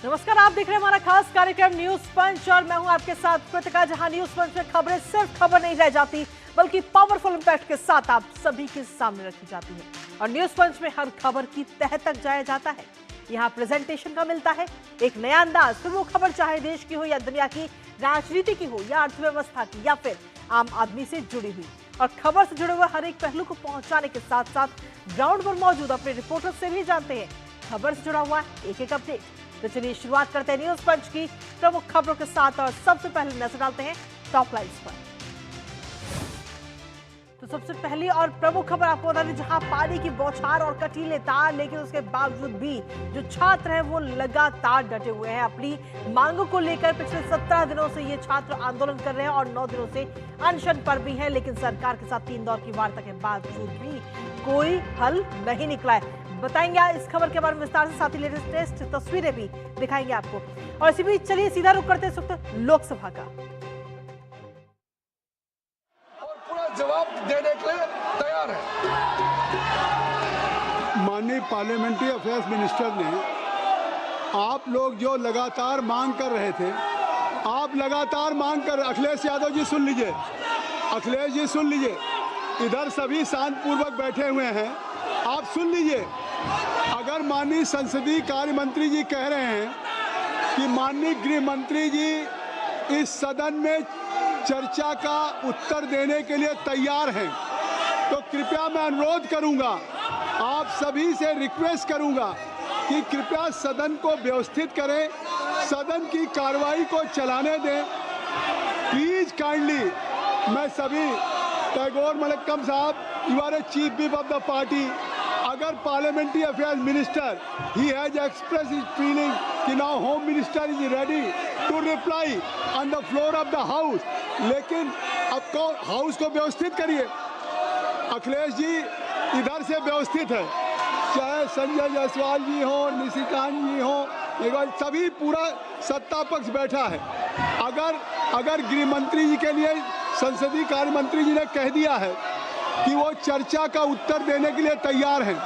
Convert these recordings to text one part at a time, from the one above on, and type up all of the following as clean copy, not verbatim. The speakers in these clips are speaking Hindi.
नमस्कार, आप देख रहे हैं हमारा खास कार्यक्रम न्यूज पंच और मैं हूं आपके साथ कृतिका। जहां न्यूज पंच में खबरें सिर्फ खबर नहीं रह जाती बल्कि पावरफुल इंपैक्ट के साथ आप सभी के सामने रखी जाती है और न्यूज पंच में हर खबर की तह तक जाया जाता है। यहां प्रेजेंटेशन का मिलता है एक नया अंदाज, फिर वो खबर चाहे देश की हो या दुनिया की राजनीति की हो या अर्थव्यवस्था की या फिर आम आदमी से जुड़ी हुई, और खबर से जुड़े हुए हर एक पहलू को पहुंचाने के साथ साथ ग्राउंड पर मौजूद अपने रिपोर्टर से भी जानते हैं खबर से जुड़ा हुआ एक एक अपडेट। तो चलिए शुरुआत करते हैं न्यूज पंच की प्रमुख खबरों के साथ और सबसे पहले नजर डालते हैं टॉप लाइन्स पर। तो सबसे पहली और प्रमुख खबर आपको बता दें, जहां पानी की बौछार और कटीले तार, लेकिन उसके बावजूद भी जो छात्र हैं वो लगातार डटे हुए हैं अपनी मांगों को लेकर। पिछले 17 दिनों से ये छात्र आंदोलन कर रहे हैं और 9 दिनों से अनशन पर भी हैं, लेकिन सरकार के साथ 3 दौर की वार्ता के बावजूद भी कोई हल नहीं निकला है। बताएंगे इस खबर के बारे में विस्तार से, साथ ही लेटेस्ट तस्वीरें भी दिखाएंगे आपको। और इसी बीच चलिए सीधा रुख करते हैं लोकसभा का। और पूरा जवाब देने के लिए तैयार है। माननीय पार्लियामेंट्री अफेयर्स मिनिस्टर ने आप लोग जो लगातार मांग कर रहे थे, आप लगातार मांग कर, अखिलेश यादव जी सुन लीजिए, अखिलेश जी सुन लीजिए, इधर सभी शांतिपूर्वक बैठे हुए हैं, आप सुन लीजिए। अगर माननीय संसदीय कार्य मंत्री जी कह रहे हैं कि माननीय गृह मंत्री जी इस सदन में चर्चा का उत्तर देने के लिए तैयार हैं, तो कृपया मैं अनुरोध करूंगा, आप सभी से रिक्वेस्ट करूंगा कि कृपया सदन को व्यवस्थित करें, सदन की कार्रवाई को चलाने दें। प्लीज काइंडली, मैं सभी, टैगोर मलक्कम साहब, you are a chief whip of the party. अगर parliamentary affairs minister he has express his feeling कि now home minister is ready to reply on the floor of the house, लेकिन अब हाउस को व्यवस्थित करिए। अखिलेश जी इधर से व्यवस्थित है, चाहे संजय जायसवाल जी हो, निशिकांत जी हो, सभी पूरा सत्ता पक्ष बैठा है। अगर गृह मंत्री जी के लिए संसदीय कार्य मंत्री जी ने कह दिया है कि वो चर्चा का उत्तर देने के लिए तैयार हैं,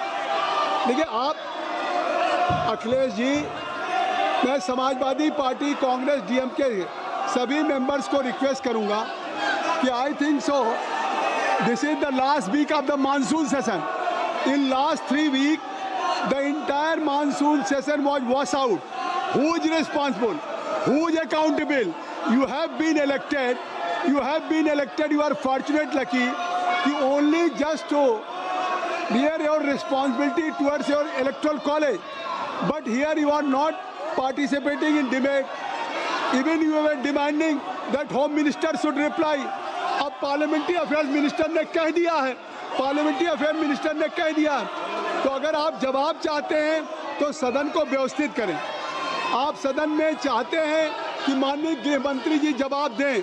देखिए आप अखिलेश जी, मैं समाजवादी पार्टी, कांग्रेस, डीएमके सभी मेंबर्स को रिक्वेस्ट करूंगा कि I think so this is the last week of the monsoon session. In last 3 week the entire monsoon session was washed out. Who is responsible? Who is accountable? You have been elected. You have been elected. You are fortunate, lucky. You only just to bear your responsibility towards your electoral college. But here you are not participating in debate. Even you were demanding that Home Minister should reply. अब पार्लियामेंट्री अफेयर्स मिनिस्टर ने कह दिया है, पार्लियामेंट्री अफेयर मिनिस्टर ने कह दिया है, तो अगर आप जवाब चाहते हैं तो सदन को व्यवस्थित करें। आप सदन में चाहते हैं कि माननीय गृह मंत्री जी जवाब दें,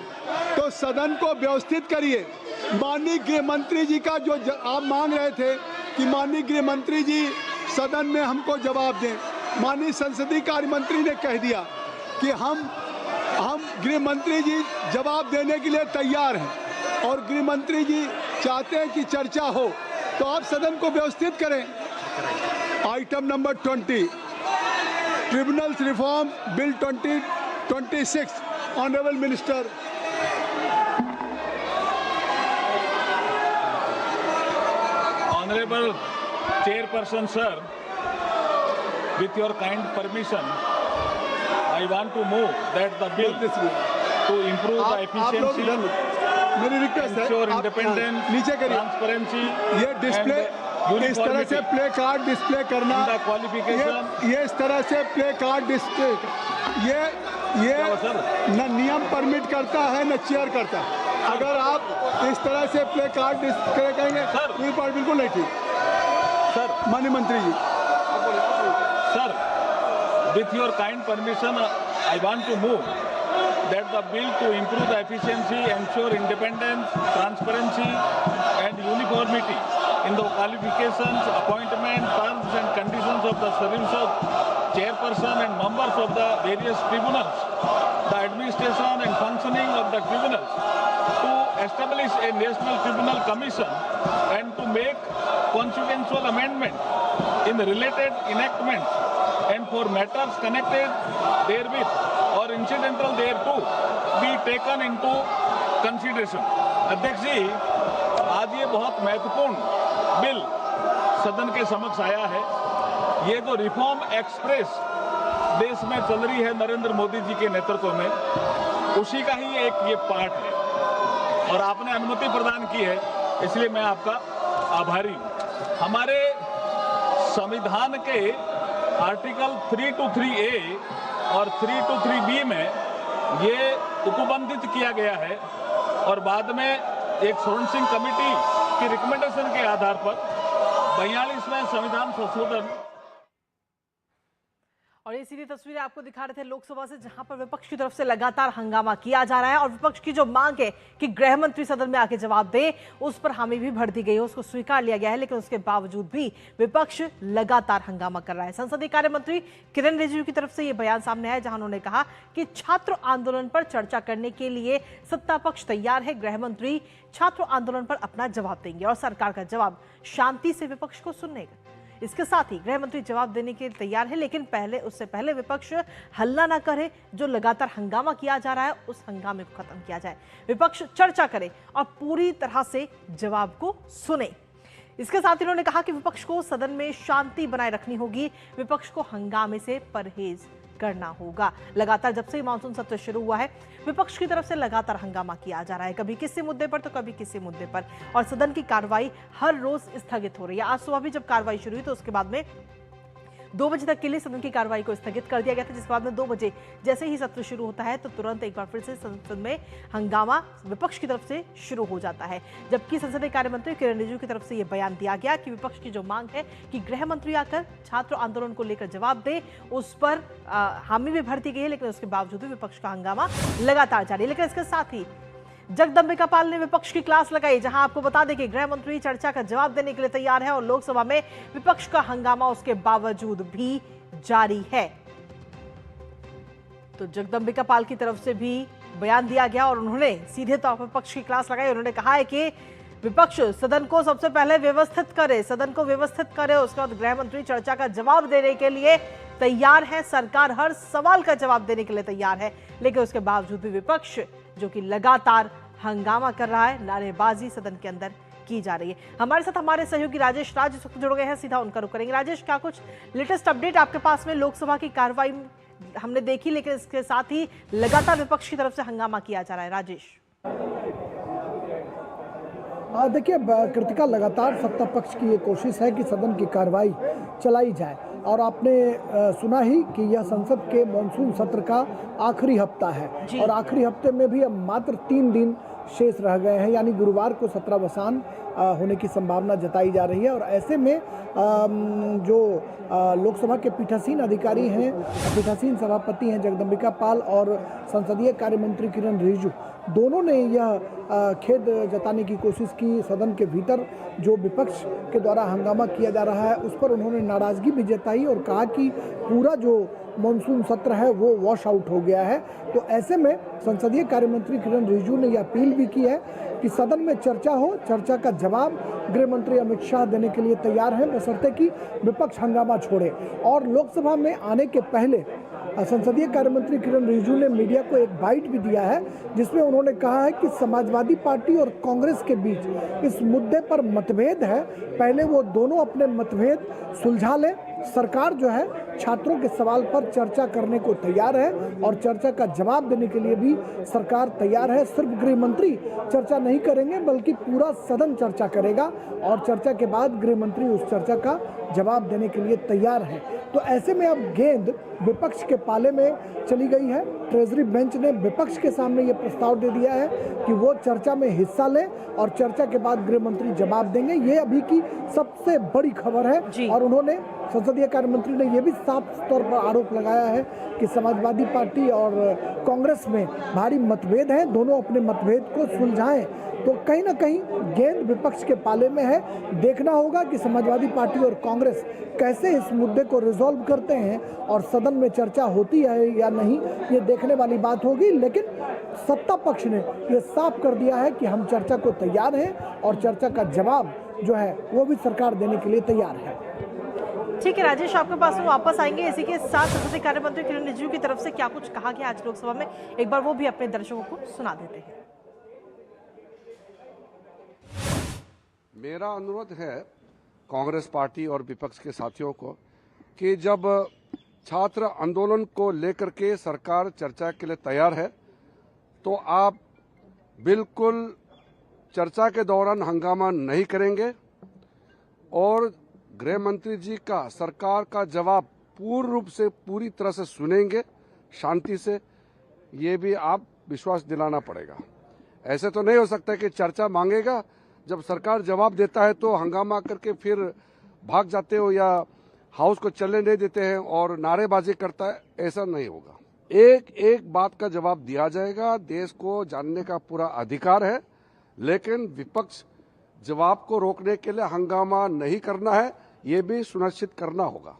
तो सदन को व्यवस्थित करिए। माननीय गृह मंत्री जी का जो आप मांग रहे थे कि माननीय गृह मंत्री जी सदन में हमको जवाब दें, माननीय संसदीय कार्य मंत्री ने कह दिया कि हम गृह मंत्री जी जवाब देने के लिए तैयार हैं और गृह मंत्री जी चाहते हैं कि चर्चा हो, तो आप सदन को व्यवस्थित करें। Item number 20, tribunals reform bill 2026, honourable minister. Honorable Chairperson sir, with your kind permission, I want to move that the bill to improve the efficiency, मेरी रिक्वेस्ट है, ensure independence, नीचे करिए, transparency, ये डिस्प्ले इस तरह से प्ले कार्ड डिस्प्ले करना, the qualification, ये इस तरह से प्ले कार्ड डिस्प्ले, ये न नियम परमिट करता है न चेयर करता है। अगर आप इस तरह से प्ले कार्ड डिस्प्ले करेंगे तो ये बात बिल्कुल नहीं ठीक। सर, माननीय मंत्री जी, sir, with your kind permission, I want to move that the bill to improve the efficiency, ensure independence, transparency and uniformity in the qualifications, appointment, terms and conditions of the service of chairperson and members of the various tribunals, the administration and functioning of the tribunals, to establish a national tribunal commission and to make consequential amendment in the related enactments and for matters connected therewith or incidental thereto be taken into consideration. अध्यक्ष जी, आज ये बहुत महत्वपूर्ण बिल सदन के समक्ष आया है। ये जो रिफॉर्म एक्सप्रेस देश में चल रही है नरेंद्र मोदी जी के नेतृत्व में, उसी का ही एक ये पार्ट है और आपने अनुमति प्रदान की है, इसलिए मैं आपका आभारी हूँ। हमारे संविधान के आर्टिकल 323A और 323B में ये उपबंधित किया गया है और बाद में एक फोरेंसिक कमेटी की रिकमेंडेशन के आधार पर 42वें संविधान संशोधन। और ये सीधी तस्वीरें आपको दिखा रहे थे लोकसभा से, जहां पर विपक्ष की तरफ से लगातार हंगामा किया जा रहा है और विपक्ष की जो मांग है कि गृह मंत्री सदन में आके जवाब दे, उस पर हामी भी भर दी गई है, उसको स्वीकार लिया गया है। लेकिन उसके बावजूद भी विपक्ष लगातार हंगामा कर रहा है। संसदीय कार्य मंत्री किरण रिजिजू की तरफ से ये बयान सामने आया, जहां उन्होंने कहा कि छात्र आंदोलन पर चर्चा करने के लिए सत्ता पक्ष तैयार है। गृह मंत्री छात्र आंदोलन पर अपना जवाब देंगे और सरकार का जवाब शांति से विपक्ष को सुनने का। इसके साथ ही गृह मंत्री जवाब देने के लिए तैयार है, लेकिन उससे पहले विपक्ष हल्ला ना करे। जो लगातार हंगामा किया जा रहा है, उस हंगामे को खत्म किया जाए। विपक्ष चर्चा करे और पूरी तरह से जवाब को सुने। इसके साथ ही उन्होंने कहा कि विपक्ष को सदन में शांति बनाए रखनी होगी, विपक्ष को हंगामे से परहेज करना होगा। लगातार जब से मानसून सत्र शुरू हुआ है, विपक्ष की तरफ से लगातार हंगामा किया जा रहा है, कभी किसी मुद्दे पर तो कभी किसी मुद्दे पर, और सदन की कार्रवाई हर रोज स्थगित हो रही है। आज सुबह भी जब कार्रवाई शुरू हुई तो उसके बाद में 2 बजे तक के लिए सदन की कार्रवाई को स्थगित कर दिया गया था, जिसके बाद में 2 बजे जैसे ही सत्र शुरू होता है तो तुरंत एक बार फिर से संसद में हंगामा विपक्ष की तरफ से शुरू हो जाता है। जबकि संसदीय कार्य मंत्री किरण रिजिजू की तरफ से यह बयान दिया गया कि विपक्ष की जो मांग है कि गृह मंत्री आकर छात्र आंदोलन को लेकर जवाब दे, उस पर हामी भी भर दी गई है, लेकिन उसके बावजूद भी विपक्ष का हंगामा लगातार जारी है। लेकिन इसके साथ ही जगदम्बिका पाल ने विपक्ष की क्लास लगाई, जहां आपको बता दें कि गृह मंत्री चर्चा का जवाब देने के लिए तैयार है और लोकसभा में विपक्ष का हंगामा उसके बावजूद भी जारी है। तो जगदम्बिका पाल की तरफ से भी बयान दिया गया और उन्होंने सीधे तौर पर विपक्ष की क्लास लगाई। उन्होंने कहा है कि विपक्ष सदन को सबसे पहले व्यवस्थित करे, सदन को व्यवस्थित करे, उसके बाद गृह मंत्री चर्चा का जवाब देने के लिए तैयार है। सरकार हर सवाल का जवाब देने के लिए तैयार है, लेकिन उसके बावजूद भी विपक्ष जो कि लगातार हंगामा कर रहा है, नारेबाजी सदन के अंदर की जा रही है। हमारे साथ हमारे सहयोगी राजेश राज इस वक्त जुड़ गए हैं, सीधा उनका रुख करेंगे। राजेश, क्या कुछ लेटेस्ट अपडेट आपके पास में? लोकसभा की कार्रवाई हमने देखी, लेकिन इसके साथ ही लगातार विपक्ष की तरफ से हंगामा किया जा रहा है। राजेश, देखिए कृतिका, लगातार सत्ता पक्ष की ये कोशिश है कि सदन की कार्रवाई चलाई जाए और आपने सुना ही कि यह संसद के मॉनसून सत्र का आखिरी हफ्ता है और आखिरी हफ्ते में भी अब मात्र 3 दिन शेष रह गए हैं, यानी गुरुवार को सत्रावसान होने की संभावना जताई जा रही है। और ऐसे में जो लोकसभा के पीठासीन अधिकारी हैं, पीठासीन सभापति हैं जगदम्बिका पाल और संसदीय कार्य मंत्री किरण रिजिजू, दोनों ने यह खेद जताने की कोशिश की सदन के भीतर जो विपक्ष के द्वारा हंगामा किया जा रहा है उस पर उन्होंने नाराजगी भी जताई और कहा कि पूरा जो मॉनसून सत्र है वो वॉश आउट हो गया है। तो ऐसे में संसदीय कार्य मंत्री किरण रिजिजू ने यह अपील भी की है कि सदन में चर्चा हो, चर्चा का जवाब गृह मंत्री अमित शाह देने के लिए तैयार हैं, बशर्ते कि विपक्ष हंगामा छोड़े। और लोकसभा में आने के पहले संसदीय कार्य मंत्री किरण रिजिजू ने मीडिया को एक बाइट भी दिया है, जिसमें उन्होंने कहा है कि समाजवादी पार्टी और कांग्रेस के बीच इस मुद्दे पर मतभेद है, पहले वो दोनों अपने मतभेद सुलझा लें। सरकार जो है छात्रों के सवाल पर चर्चा करने को तैयार है और चर्चा का जवाब देने के लिए भी सरकार तैयार है। सिर्फ गृह मंत्री चर्चा नहीं करेंगे बल्कि पूरा सदन चर्चा करेगा और चर्चा के बाद गृह मंत्री उस चर्चा का जवाब देने के लिए तैयार है। तो ऐसे में अब गेंद विपक्ष के पाले में चली गई है। ट्रेजरी बेंच ने विपक्ष के सामने ये प्रस्ताव दे दिया है कि वो चर्चा में हिस्सा लें और चर्चा के बाद गृह मंत्री जवाब देंगे। ये अभी की सबसे बड़ी खबर है और उन्होंने संसदीय कार्य मंत्री ने यह भी साफ तौर पर आरोप लगाया है कि समाजवादी पार्टी और कांग्रेस में भारी मतभेद हैं, दोनों अपने मतभेद को सुलझाएं। तो कहीं ना कहीं गेंद विपक्ष के पाले में है। देखना होगा कि समाजवादी पार्टी और कांग्रेस कैसे इस मुद्दे को रिजॉल्व करते हैं और सदन में चर्चा होती है या नहीं, ये देखने वाली बात होगी। लेकिन सत्ता पक्ष ने ये साफ कर दिया है कि हम चर्चा को तैयार हैं और चर्चा का जवाब जो है वो भी सरकार देने के लिए तैयार है। ठीक है राजेश, आपके पास में वापस आएंगे। इसी के साथ संसदीय कार्य मंत्री किरण रिजिजू की तरफ से क्या कुछ कहा गया आज लोकसभा में, एक बार वो भी अपने दर्शकों को सुना देते हैं। मेरा अनुरोध है कांग्रेस पार्टी और विपक्ष के साथियों को कि जब छात्र आंदोलन को लेकर के सरकार चर्चा के लिए तैयार है तो आप बिल्कुल चर्चा के दौरान हंगामा नहीं करेंगे और गृह मंत्री जी का सरकार का जवाब पूर्ण रूप से पूरी तरह से सुनेंगे शांति से, ये भी आप विश्वास दिलाना पड़ेगा। ऐसे तो नहीं हो सकता कि चर्चा मांगेगा, जब सरकार जवाब देता है तो हंगामा करके फिर भाग जाते हो या हाउस को चलने नहीं देते हैं और नारेबाजी करता है, ऐसा नहीं होगा। एक एक बात का जवाब दिया जाएगा, देश को जानने का पूरा अधिकार है, लेकिन विपक्ष जवाब को रोकने के लिए हंगामा नहीं करना है, ये भी सुनिश्चित करना होगा।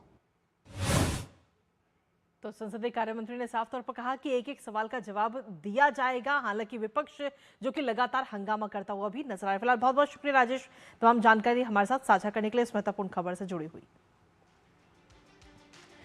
तो संसदीय कार्य मंत्री ने साफ तौर पर कहा कि एक एक सवाल का जवाब दिया जाएगा। हालांकि विपक्ष जो कि लगातार हंगामा करता हुआ भी नजर आया। फिलहाल बहुत बहुत शुक्रिया राजेश, तमाम जानकारी हमारे साथ साझा करने के लिए, इस महत्वपूर्ण खबर से जुड़ी हुई।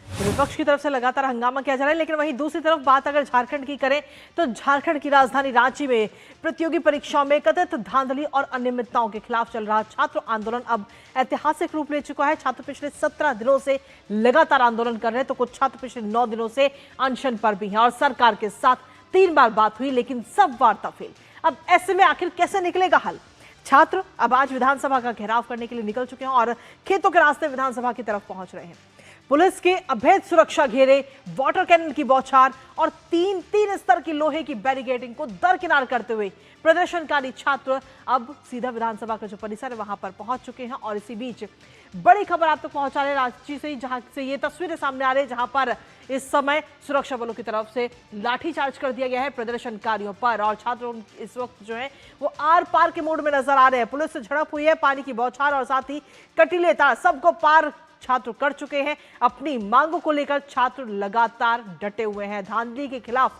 तो विपक्ष की तरफ से लगातार हंगामा किया जा रहा है, लेकिन वहीं दूसरी तरफ बात अगर झारखंड की करें तो झारखंड की राजधानी रांची में प्रतियोगी परीक्षाओं में कथित धांधली और अनियमितताओं के खिलाफ चल रहा छात्र आंदोलन अब ऐतिहासिक रूप ले चुका है। छात्र पिछले 17 दिनों से लगातार आंदोलन कर रहे हैं, तो कुछ छात्र पिछले 9 दिनों से अनशन पर भी हैं और सरकार के साथ 3 बार बात हुई, लेकिन सब वार्ता फेल। अब ऐसे में आखिर कैसे निकलेगा हल? छात्र अब आज विधानसभा का घेराव करने के लिए निकल चुके हैं और खेतों के रास्ते विधानसभा की तरफ पहुंच रहे हैं। पुलिस के अभेद सुरक्षा घेरे, वाटर कैनन की बौछार और तीन स्तर की लोहे की बैरिकेडिंग को दरकिनार करते हुए प्रदर्शनकारी छात्र अब सीधा विधानसभा का जो परिसर है वहां पर पहुंच चुके हैं। और इसी बीच बड़ी खबर आप तक पहुंचा रहे रांची से, जहां से ये तस्वीरें सामने आ रही है, जहां पर इस समय सुरक्षा बलों की तरफ से लाठीचार्ज कर दिया गया है प्रदर्शनकारियों पर और छात्र इस वक्त जो है वो आर पार के मोड में नजर आ रहे हैं। पुलिस से झड़प हुई है, पानी की बौछार और साथ ही कटीले तार सबको पार छात्र कर चुके हैं। अपनी मांगों को लेकर छात्र लगातार डटे हुए हैं। धांधली के खिलाफ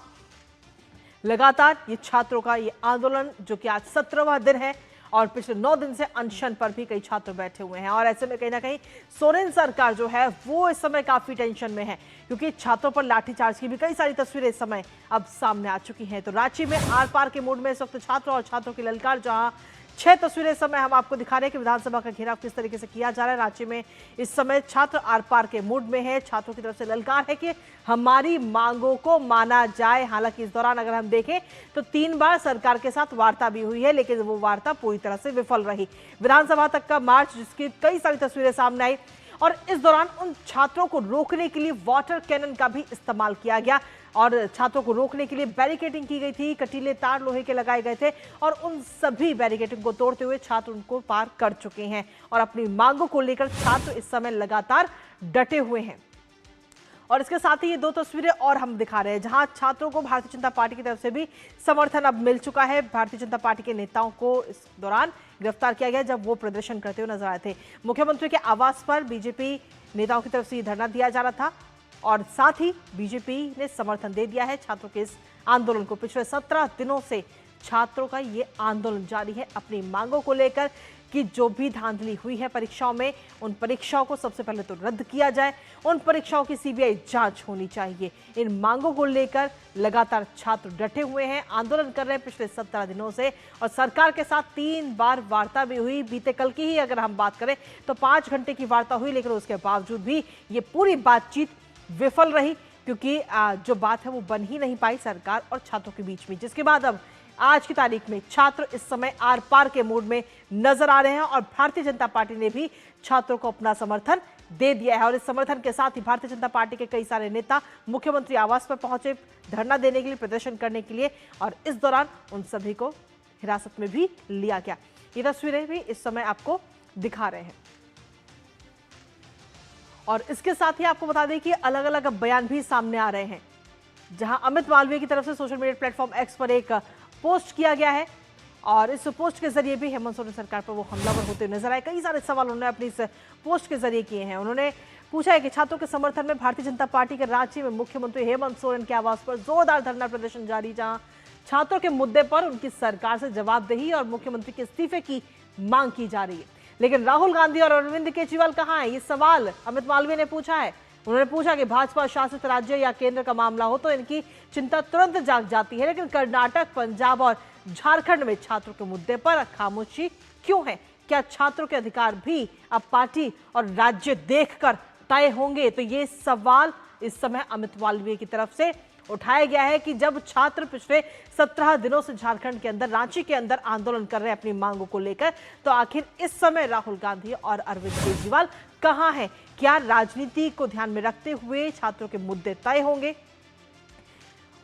लगातार ये छात्रों का ये आंदोलन, जो कि आज 17वां दिन है और पिछले 9 दिन से अनशन पर भी कई छात्र बैठे हुए हैं। और ऐसे में कहीं ना कहीं सोरेन सरकार जो है वो इस समय काफी टेंशन में है, क्योंकि छात्रों पर लाठीचार्ज की भी कई सारी तस्वीरें इस समय अब सामने आ चुकी हैं। तो रांची में आर पार के मोड में इस वक्त छात्र और छात्रों की ललकार, जहां 6 तस्वीरें इस समय हम आपको दिखा रहे हैं कि विधानसभा का घेराव किस तरीके से किया जा रहा है। रांची में इस समय छात्र आर पार के मूड में है। छात्रों की तरफ से ललकार है कि हमारी मांगों को माना जाए। हालांकि इस दौरान अगर हम देखें तो 3 बार सरकार के साथ वार्ता भी हुई है, लेकिन वो वार्ता पूरी तरह से विफल रही। विधानसभा तक का मार्च, जिसकी कई सारी तस्वीरें सामने आई और इस दौरान उन छात्रों को रोकने के लिए वाटर कैनन का भी इस्तेमाल किया गया और छात्रों को रोकने के लिए बैरिकेडिंग की गई थी, कटीले तार लोहे के लगाए गए थे और उन सभी बैरिकेडिंग को तोड़ते हुए छात्र उनको पार कर चुके हैं और अपनी मांगों को लेकर छात्र इस समय लगातार डटे हुए हैं। और इसके साथ ही ये 2 तस्वीरें और हम दिखा रहे हैं, जहां छात्रों को भारतीय जनता पार्टी की तरफ से भी समर्थन अब मिल चुका है। भारतीय जनता पार्टी के नेताओं को इस दौरान गिरफ्तार किया गया जब वो प्रदर्शन करते हुए नजर आए थे। मुख्यमंत्री के आवास पर बीजेपी नेताओं की तरफ से ये धरना दिया जा रहा था और साथ ही बीजेपी ने समर्थन दे दिया है छात्रों के इस आंदोलन को। पिछले 17 दिनों से छात्रों का ये आंदोलन जारी है अपनी मांगों को लेकर कि जो भी धांधली हुई है परीक्षाओं में, उन परीक्षाओं को सबसे पहले तो रद्द किया जाए, उन परीक्षाओं की सीबीआई जांच होनी चाहिए। इन मांगों को लेकर लगातार छात्र डटे हुए हैं, आंदोलन कर रहे हैं पिछले 17 दिनों से और सरकार के साथ 3 बार वार्ता भी हुई। बीते कल की ही अगर हम बात करें तो 5 घंटे की वार्ता हुई, लेकिन उसके बावजूद भी ये पूरी बातचीत विफल रही, क्योंकि जो बात है वो बन ही नहीं पाई सरकार और छात्रों के बीच में। जिसके बाद अब आज की तारीख में छात्र इस समय आर पार के मूड में नजर आ रहे हैं और भारतीय जनता पार्टी ने भी छात्रों को अपना समर्थन दे दिया है। और इस समर्थन के साथ ही भारतीय जनता पार्टी के कई सारे नेता मुख्यमंत्री आवास पर पहुंचे धरना देने के लिए, प्रदर्शन करने के लिए और इस दौरान उन सभी को हिरासत में भी लिया गया। ये तस्वीरें भी इस समय आपको दिखा रहे हैं। और इसके साथ ही आपको बता दें कि अलग अलग बयान भी सामने आ रहे हैं, जहां अमित मालवीय की तरफ से सोशल मीडिया प्लेटफॉर्म एक्स पर एक पोस्ट किया गया है और इस पोस्ट के जरिए भी हेमंत सोरेन सरकार पर वो हमलावर होते हुए नजर आए। कई सारे सवाल उन्होंने अपनी इस पोस्ट के जरिए किए हैं। उन्होंने पूछा है कि छात्रों के समर्थन में भारतीय जनता पार्टी के रांची में मुख्यमंत्री हेमंत सोरेन के आवास पर जोरदार धरना प्रदर्शन जारी, जहां छात्रों के मुद्दे पर उनकी सरकार से जवाबदेही और मुख्यमंत्री के इस्तीफे की मांग की जा रही है। लेकिन राहुल गांधी और अरविंद केजरीवाल कहां है, ये सवाल अमित मालवीय ने पूछा है। उन्होंने पूछा कि भाजपा शासित राज्य या केंद्र का मामला हो तो इनकी चिंता तुरंत जाग जाती है, लेकिन कर्नाटक, पंजाब और झारखंड में छात्रों के मुद्दे पर खामोशी क्यों है? क्या छात्रों के अधिकार भी अब पार्टी और राज्य देखकर तय होंगे? तो ये सवाल इस समय अमित मालवीय की तरफ से उठाया गया है कि जब छात्र पिछले 17 दिनों से झारखंड के अंदर, रांची के अंदर आंदोलन कर रहे हैं अपनी मांगों को लेकर, तो आखिर इस समय राहुल गांधी और अरविंद केजरीवाल कहां हैं? क्या राजनीति को ध्यान में रखते हुए छात्रों के मुद्दे तय होंगे?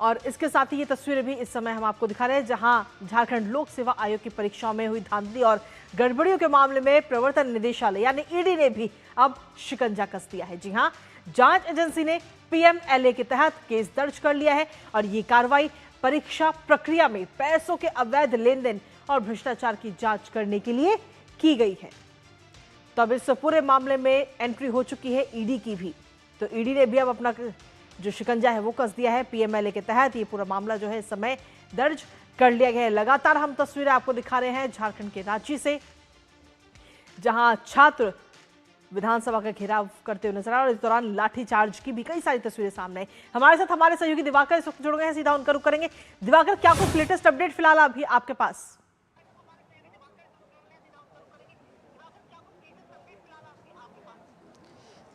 और इसके साथ ही ये तस्वीरें भी इस समय हम आपको दिखा रहे हैं, जहां झारखंड लोक सेवा आयोग की परीक्षाओं में हुई धांधली और गड़बड़ियों के मामले में प्रवर्तन निदेशालय यानी ईडी ने भी अब शिकंजा कस दिया है। जी हां, जांच एजेंसी ने पीएमएलए के तहत केस दर्ज कर लिया है और ये कार्रवाई परीक्षा प्रक्रिया में पैसों के अवैध लेन देन और भ्रष्टाचार की जांच करने के लिए की गई है। तो अब इस पूरे मामले में एंट्री हो चुकी है ईडी की भी, तो ईडी ने भी अब अपना जो शिकंजा है वो कस दिया है। पीएमएलए के तहत ये पूरा मामला जो है इस समय दर्ज कर लिया गया है। लगातार हम तस्वीरें आपको दिखा रहे हैं झारखंड के रांची से, जहां छात्र विधानसभा का घेराव करते हुए नजर आ रहे और इस दौरान लाठीचार्ज की भी कई सारी तस्वीरें सामने आई। हमारे साथ हमारे सहयोगी दिवाकर इस वक्त जुड़ गए हैं, सीधा उनका रुख करेंगे। दिवाकर, क्या कुछ लेटेस्ट अपडेट फिलहाल अभी आपके पास?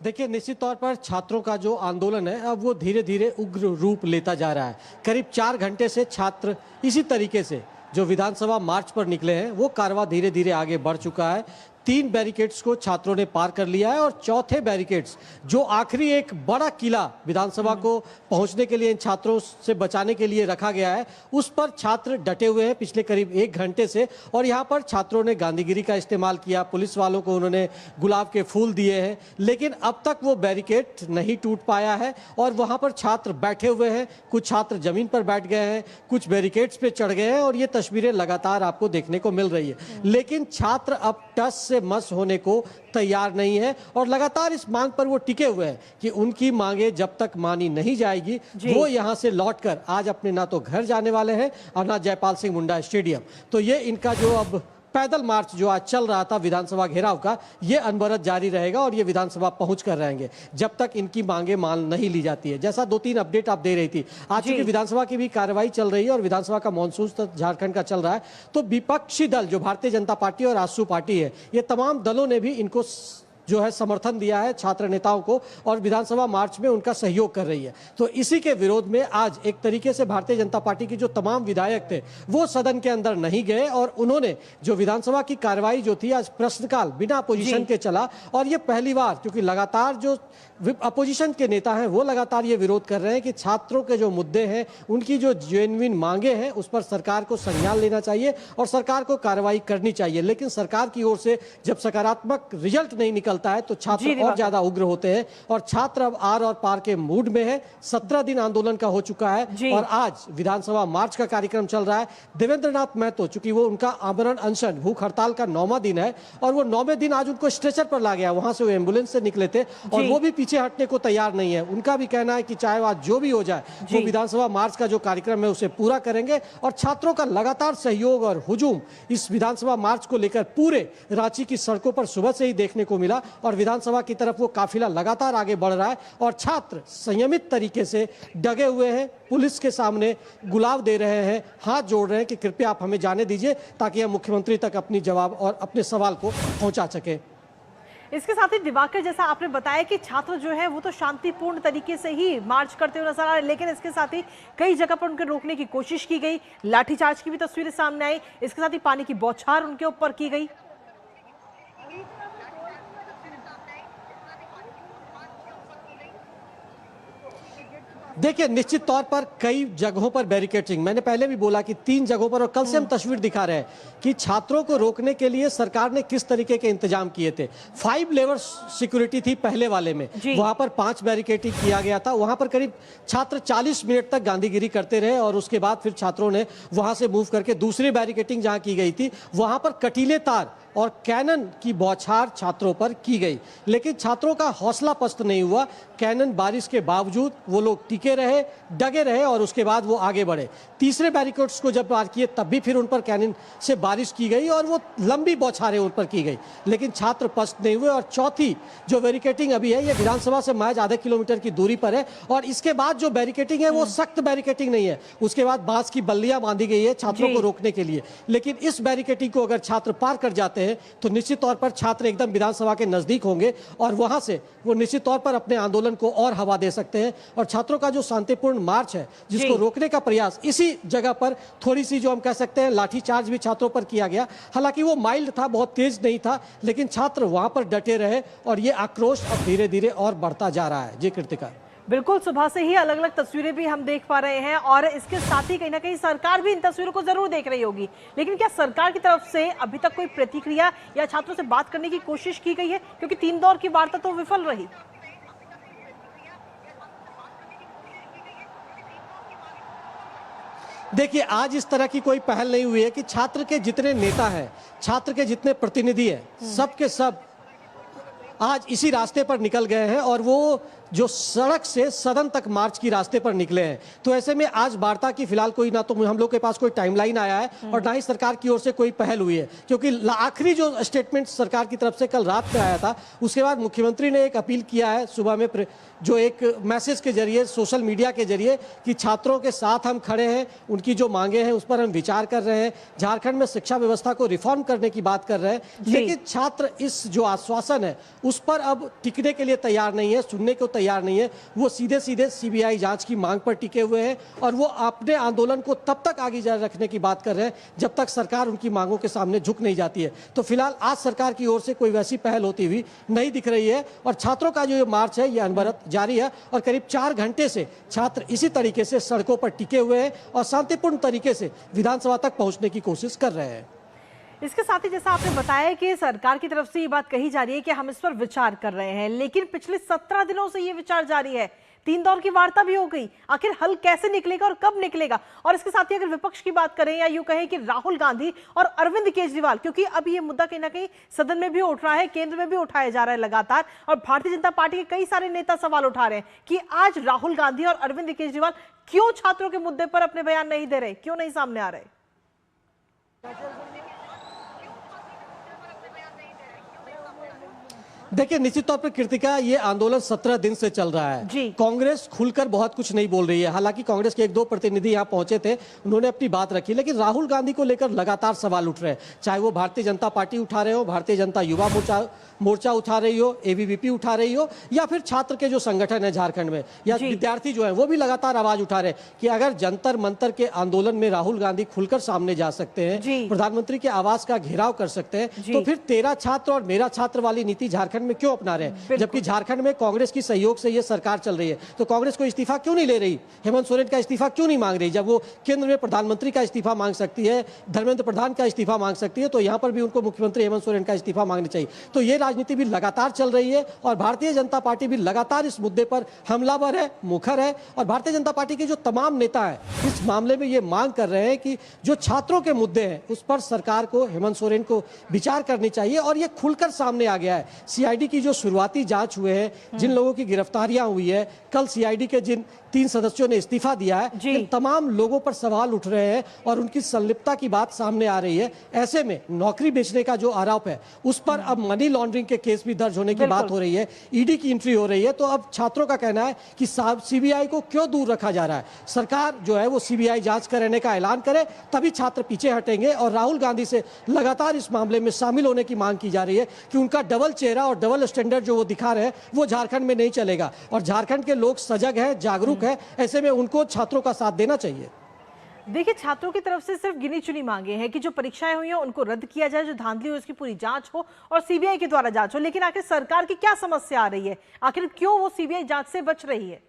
देखिए, निश्चित तौर पर छात्रों का जो आंदोलन है अब वो धीरे धीरे उग्र रूप लेता जा रहा है। करीब 4 घंटे से छात्र इसी तरीके से जो विधानसभा मार्च पर निकले हैं वो कारवां धीरे धीरे आगे बढ़ चुका है। 3 बैरिकेड्स को छात्रों ने पार कर लिया है और चौथे बैरिकेड्स जो आखिरी एक बड़ा किला विधानसभा को पहुंचने के लिए इन छात्रों से बचाने के लिए रखा गया है, उस पर छात्र डटे हुए हैं पिछले करीब 1 घंटे से। और यहां पर छात्रों ने गांधीगिरी का इस्तेमाल किया, पुलिस वालों को उन्होंने गुलाब के फूल दिए हैं, लेकिन अब तक वो बैरिकेड नहीं टूट पाया है और वहां पर छात्र बैठे हुए हैं। कुछ छात्र जमीन पर बैठ गए हैं, कुछ बैरिकेड्स पे चढ़ गए हैं और ये तस्वीरें लगातार आपको देखने को मिल रही है। लेकिन छात्र अब टस से मस होने को तैयार नहीं है और लगातार इस मांग पर वो टिके हुए हैं कि उनकी मांगे जब तक मानी नहीं जाएगी वो यहां से लौटकर आज अपने ना तो घर जाने वाले हैं और ना जयपाल सिंह मुंडा स्टेडियम। तो ये इनका जो अब पैदल मार्च जो आज चल रहा था विधानसभा घेराव का, ये अनवरत जारी रहेगा और ये विधानसभा पहुंच कर रहेंगे जब तक इनकी मांगे मान नहीं ली जाती है। जैसा 2-3 अपडेट आप दे रही थी, आज चूंकि विधानसभा की भी कार्रवाई चल रही है और विधानसभा का मॉनसून झारखंड का चल रहा है, तो विपक्षी दल जो भारतीय जनता पार्टी और आजसू पार्टी है, ये तमाम दलों ने भी इनको जो है समर्थन दिया है छात्र नेताओं को और विधानसभा मार्च में उनका सहयोग कर रही है। तो इसी के विरोध में आज एक तरीके से भारतीय जनता पार्टी की जो तमाम विधायक थे वो सदन के अंदर नहीं गए और उन्होंने जो विधानसभा की कार्रवाई जो थी आज प्रश्नकाल बिना अपोजिशन के चला। और ये पहली बार, क्योंकि लगातार जो अपोजिशन के नेता हैं वो लगातार ये विरोध कर रहे हैं कि छात्रों के जो मुद्दे हैं, उनकी जो जेन्युइन मांगे हैं, उस पर सरकार को संज्ञान लेना चाहिए और सरकार को कार्रवाई करनी चाहिए। लेकिन सरकार की ओर से जब सकारात्मक रिजल्ट नहीं निकलता है तो छात्र और ज्यादा उग्र होते हैं और छात्र अब आर और पार के मूड में है। 17 दिन आंदोलन का हो चुका है और आज विधानसभा मार्च का कार्यक्रम चल रहा है। देवेंद्र नाथ महतो, चूंकि वो उनका आमरण अनशन भूख हड़ताल का 9वां दिन है और वो 9वें दिन आज उनको स्ट्रेचर पर ला गया, वहां से वो एम्बुलेंस से निकले थे और वो भी पीछे हटने को तैयार नहीं है। उनका भी कहना है कि चाहे आज जो भी हो जाए वो विधानसभा मार्च का जो कार्यक्रम है उसे पूरा करेंगे। और छात्रों का लगातार सहयोग और हुजूम इस विधानसभा मार्च को लेकर पूरे रांची की सड़कों पर सुबह से ही देखने को मिला और विधानसभा की तरफ वो काफिला लगातार आगे बढ़ रहा है और छात्र संयमित तरीके से डगे हुए हैं, पुलिस के सामने गुलाब दे रहे हैं, हाथ जोड़ रहे हैं कि कृपया आप हमें जाने दीजिए ताकि हम मुख्यमंत्री तक अपनी जवाब और अपने सवाल को पहुंचा सके। इसके साथ ही दिवाकर, जैसा आपने बताया कि छात्र जो है वो तो शांतिपूर्ण तरीके से ही मार्च करते हुए नजर आ रहे, लेकिन इसके साथ ही कई जगह पर उनको रोकने की कोशिश की गई, लाठीचार्ज की भी तस्वीरें सामने आई, इसके साथ ही पानी की बौछार उनके ऊपर की गई। देखिए, निश्चित तौर पर कई जगहों पर बैरिकेडिंग, मैंने पहले भी बोला कि 3 जगहों पर, और कल से हम तस्वीर दिखा रहे हैं कि छात्रों को रोकने के लिए सरकार ने किस तरीके के इंतजाम किए थे। 5 लेवल सिक्योरिटी थी पहले वाले में, वहां पर 5 बैरिकेडिंग किया गया था। वहां पर करीब छात्र 40 मिनट तक गांधीगिरी करते रहे और उसके बाद फिर छात्रों ने वहां से मूव करके दूसरी बैरिकेडिंग जहां की गई थी वहां पर कटीले तार और कैनन की बौछार छात्रों पर की गई, लेकिन छात्रों का हौसला पस्त नहीं हुआ। कैनन बारिश के बावजूद वो लोग टिके रहे, डगे रहे और उसके बाद वो आगे बढ़े। तीसरे बैरिकेड्स को जब पार किए तब भी फिर उन पर कैनन से बारिश की गई और वो लंबी बौछारें उन पर की गई, लेकिन छात्र पस्त नहीं हुए। और चौथी जो बैरिकेटिंग अभी है ये विधानसभा से महज आधे किलोमीटर की दूरी पर है और इसके बाद जो बैरिकेटिंग है वो सख्त बैरिकेटिंग नहीं है, उसके बाद बांस की बल्लियां बांधी गई है छात्रों को रोकने के लिए। लेकिन इस बैरिकेटिंग को अगर छात्र पार कर जाते हैं तो निश्चित तौर पर छात्र एकदम विधानसभा के नजदीक होंगे और वहां से वो निश्चित तौर पर अपने आंदोलन को और हवा दे सकते हैं। और छात्रों का जो शांतिपूर्ण मार्च है जिसको रोकने का प्रयास इसी जगह पर थोड़ी सी जो हम कह सकते हैं लाठीचार्ज भी छात्रों पर किया गया, हालांकि वो माइल्ड था, बहुत तेज नहीं था, लेकिन छात्र वहां पर डटे रहे और ये आक्रोश अब धीरे धीरे और बढ़ता जा रहा है। जी कृतिका, बिल्कुल, सुबह से ही अलग अलग तस्वीरें भी हम देख पा रहे हैं और इसके साथ ही कहीं ना कहीं सरकार भी इन तस्वीरों को जरूर देख रही होगी, लेकिन क्या सरकार की तरफ से अभी तक कोई प्रतिक्रिया या छात्रों से बात करने की कोशिश की गई है? क्योंकि 3 दौर की वार्ता तो विफल रही। देखिए, आज इस तरह की कोई पहल नहीं हुई है कि छात्र के जितने नेता हैं, छात्र के जितने प्रतिनिधि हैं, सब के सब आज इसी रास्ते पर निकल गए हैं और वो जो सड़क से सदन तक मार्च की रास्ते पर निकले हैं। तो ऐसे में आज वार्ता की फिलहाल कोई ना तो हम लोग के पास कोई टाइमलाइन आया है और ना ही सरकार की ओर से कोई पहल हुई है, क्योंकि आखिरी जो स्टेटमेंट सरकार की तरफ से कल रात में आया था उसके बाद मुख्यमंत्री ने एक अपील किया है सुबह में, जो एक मैसेज के जरिए सोशल मीडिया के जरिए कि छात्रों के साथ हम खड़े हैं, उनकी जो मांगे हैं उस पर हम विचार कर रहे हैं, झारखंड में शिक्षा व्यवस्था को रिफॉर्म करने की बात कर रहे हैं। लेकिन छात्र इस जो आश्वासन है उस पर अब टिकने के लिए तैयार नहीं है, सुनने को तैयार नहीं है। वो सीधे सीधे सीबीआई जांच की मांग पर टिके हुए हैं और वो अपने आंदोलन को तब तक आगे जारी रखने की बात कर रहे हैं जब तक सरकार उनकी मांगों के सामने झुक नहीं जाती है। तो फिलहाल आज सरकार की ओर से कोई वैसी पहल होती हुई नहीं दिख रही है और छात्रों का जो मार्च है ये अनवरत जारी है और करीब 4 घंटे से छात्र इसी तरीके से सड़कों पर टिके हुए हैं और शांतिपूर्ण तरीके से विधानसभा तक पहुंचने की कोशिश कर रहे हैं। इसके साथ ही जैसा आपने बताया कि सरकार की तरफ से ये बात कही जा रही है कि हम इस पर विचार कर रहे हैं, लेकिन पिछले 17 दिनों से ये विचार जारी है। 3 दौर की वार्ता भी हो गई, आखिर हल कैसे निकलेगा और कब निकलेगा? और इसके साथ ही अगर विपक्ष की बात करें या यूं कहें कि राहुल गांधी और अरविंद केजरीवाल, क्योंकि अब ये मुद्दा कहीं ना कहीं सदन में भी उठ रहा है, केंद्र में भी उठाया जा रहा है लगातार, और भारतीय जनता पार्टी के कई सारे नेता सवाल उठा रहे हैं कि आज राहुल गांधी और अरविंद केजरीवाल क्यों छात्रों के मुद्दे पर अपने बयान नहीं दे रहे, क्यों नहीं सामने आ रहे? देखिए, निश्चित तौर पर कृतिका, ये आंदोलन 17 दिन से चल रहा है। कांग्रेस खुलकर बहुत कुछ नहीं बोल रही है, हालांकि कांग्रेस के 1-2 प्रतिनिधि यहाँ पहुंचे थे, उन्होंने अपनी बात रखी, लेकिन राहुल गांधी को लेकर लगातार सवाल उठ रहे हैं, चाहे वो भारतीय जनता पार्टी उठा रहे हो, भारतीय जनता युवा मोर्चा उठा रही हो, एबीवीपी उठा रही हो, या फिर छात्र के जो संगठन है झारखंड में या विद्यार्थी जो है वो भी लगातार आवाज उठा रहे हैं कि अगर जंतर मंतर के आंदोलन में राहुल गांधी खुलकर सामने जा सकते हैं, प्रधानमंत्री के आवास का घेराव कर सकते हैं, तो फिर तेरा छात्र और मेरा छात्र वाली नीति झारखंड में क्यों अपना रहे हैं? जबकि झारखंड में कांग्रेस की सहयोग से ये सरकार चल रही है, तो कांग्रेस को इस्तीफा क्यों नहीं ले रही? हेमंत सोरेन का इस्तीफा क्यों नहीं मांग रही? जब वो केंद्र में प्रधानमंत्री का इस्तीफा मांग सकती है, धर्मेंद्र प्रधान का इस्तीफा मांग सकती है, तो यहाँ पर भी उनको मुख्यमंत्री हेमंत सोरेन का इस्तीफा मांगना चाहिए। तो ये राजनीति भी लगातार चल रही है और भारतीय जनता पार्टी भी लगातार इस मुद्दे पर हमलावर है, मुखर है, और भारतीय जनता पार्टी के जो तमाम नेता हैं इस मामले में ये मांग कर रहे हैं कि जो छात्रों के मुद्दे हैं उस पर सरकार को, हेमंत सोरेन को विचार करनी चाहिए। और ये खुलकर सामने आ गया है। सीआईडी की जो शुरुआती जांच हुए हैं, जिन लोगों की गिरफ्तारियां हुई है, कल सीआईडी के जिन 3 सदस्यों ने इस्तीफा दिया है, इन तमाम लोगों पर सवाल उठ रहे हैं और उनकी संलिप्तता की बात सामने आ रही है। ऐसे में नौकरी बेचने का जो आरोप है उस पर अब मनी लॉन्ड्रिंग के केस भी दर्ज होने की बात हो रही है, ईडी की एंट्री हो रही है। तो अब छात्रों का कहना है कि सीबीआई को क्यों दूर रखा जा रहा है? सरकार जो है वो सीबीआई जांच कराने का ऐलान करे, तभी छात्र पीछे हटेंगे। और राहुल गांधी से लगातार इस मामले में शामिल होने की मांग की जा रही है कि उनका डबल चेहरा और डबल स्टैंडर्ड जो वो दिखा रहे हैं वो झारखंड में नहीं चलेगा। और झारखंड के लोग सजग है, जागरूक है, ऐसे में उनको छात्रों का साथ देना चाहिए। देखिए, छात्रों की तरफ से सिर्फ गिनी चुनी मांगे हैं कि जो परीक्षाएं हुई हैं उनको रद्द किया जाए, जो धांधली हो उसकी पूरी जांच हो और सीबीआई के द्वारा जांच हो। लेकिन आखिर सरकार की क्या समस्या आ रही है? आखिर क्यों वो सीबीआई जांच से बच रही है?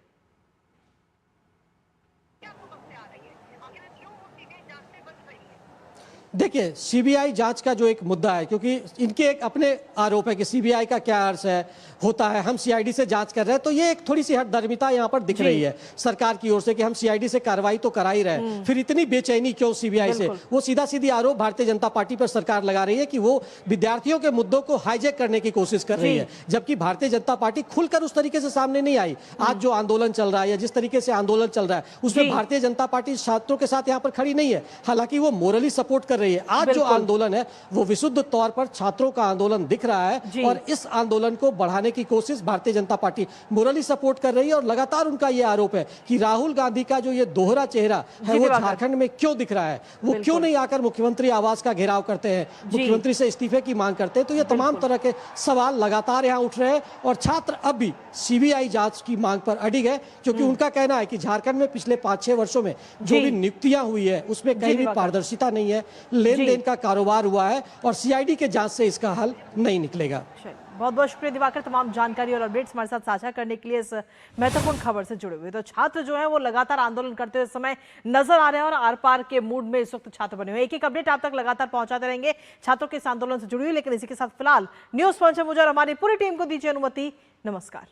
देखिए, सीबीआई जांच का जो एक मुद्दा है, क्योंकि इनके एक अपने आरोप है कि सीबीआई का क्या अर्थ है होता है, हम सीआईडी से जांच कर रहे हैं, तो ये एक थोड़ी सी हठधर्मिता यहाँ पर दिख रही है सरकार की ओर से कि हम सीआईडी से कार्रवाई तो करा ही रहे हैं, फिर इतनी बेचैनी क्यों सीबीआई से। वो सीधा सीधी आरोप भारतीय जनता पार्टी पर सरकार लगा रही है कि वो विद्यार्थियों के मुद्दों को हाईजैक करने की कोशिश कर रही है, जबकि भारतीय जनता पार्टी खुलकर उस तरीके से सामने नहीं आई। आज जो आंदोलन चल रहा है या जिस तरीके से आंदोलन चल रहा है उसमें भारतीय जनता पार्टी छात्रों के साथ यहाँ पर खड़ी नहीं है, हालांकि वो मोरली सपोर्ट कर रही है। आज जो आंदोलन है वो विशुद्ध तौर पर छात्रों का आंदोलन दिख रहा है और इस आंदोलन को बढ़ाने की कोशिश भारतीय जनता पार्टी मोरली सपोर्ट कर रही है। और लगातार उनका ये आरोप है कि राहुल गांधी का जो ये दोहरा चेहरा है वो झारखंड में क्यों दिख रहा है, वो क्यों नहीं आकर मुख्यमंत्री आवास का घेराव करते हैं, मुख्यमंत्री से इस्तीफे की मांग करते हैं। तो ये तमाम तरह के सवाल लगातार यहाँ उठ रहे हैं और छात्र अब भी सीबीआई जांच की मांग पर अडिग है, क्योंकि उनका कहना है कि झारखंड में पिछले 5-6 वर्षों में जो भी नियुक्तियां हुई है उसमें कहीं भी पारदर्शिता नहीं है, लेन देन का कारोबार हुआ है और सीआईडी के जांच से इसका हल नहीं निकलेगा। बहुत बहुत शुक्रिया दिवाकर, तमाम जानकारी और अपडेट्स हमारे साथ साझा करने के लिए इस महत्वपूर्ण खबर से जुड़े हुए। तो छात्र जो है वो लगातार आंदोलन करते हुए समय नजर आ रहे हैं और आर पार के मूड में इस वक्त छात्र बने हुए। एक एक अपडेट आप तक लगातार पहुंचाते रहेंगे छात्रों के इस आंदोलन से जुड़ी हुई। लेकिन इसी के साथ फिलहाल न्यूज पंच मुझे और हमारी पूरी टीम को दीजिए अनुमति। नमस्कार।